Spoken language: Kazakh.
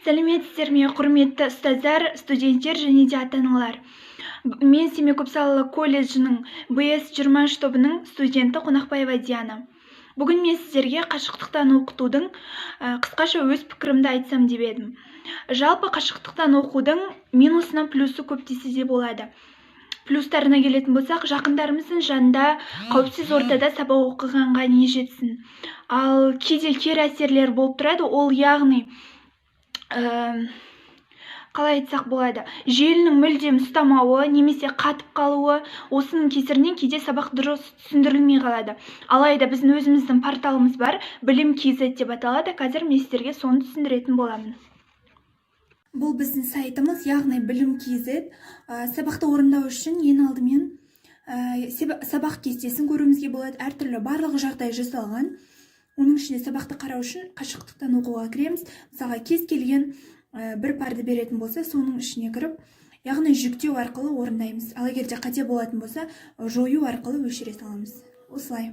Сәлеметсіздер ме, құрметті ұстаздар, студенттер және де ата-аналар. Мен Семей көпсалалы колледжінің БС-23 тобының студенті Қонақбаева Диана. Бүгін мен сіздерге қашықтықтан оқытудың қысқаша өз пікірімді айтсам деп едім. Жалпы қашықтықтан оқудың минусынан плюсы көп десе де болады. Плюстарына келетін болсақ, жақындарымыздың жанында қауіпсіз ортада сабақ оқығанға не жетсін. Ал кейде кері әсерлер болып тұрады, ол яғни қалай айтсақ болады, желінің мүлдем ұстамауы немесе қатып қалуы, осының кесірінен кейде сабақ дұрыс түсіндірілмей қалады. Алайда біздің өзіміздің порталымыз бар, Білім.kz деп аталады. Қазір мен сіздерге соны түсіндіретін боламын. Бұл біздің сайтымыз, яғни Білім.kz. Сабақты орындау үшін ең алдымен сабақ кестесін көруімізге болады. Әртүрлі барлығы жағдай жасалған. Оның ішінде сабақты қарау үшін қашықтықтан оқуға кіреміз. Мысалға кез келген бір парды беретін болса, соның ішіне кіріп, яғни жүктеу арқылы орындаймыз. Ал егер де қате болатын болса, жою арқылы өшіре саламыз. Осылай.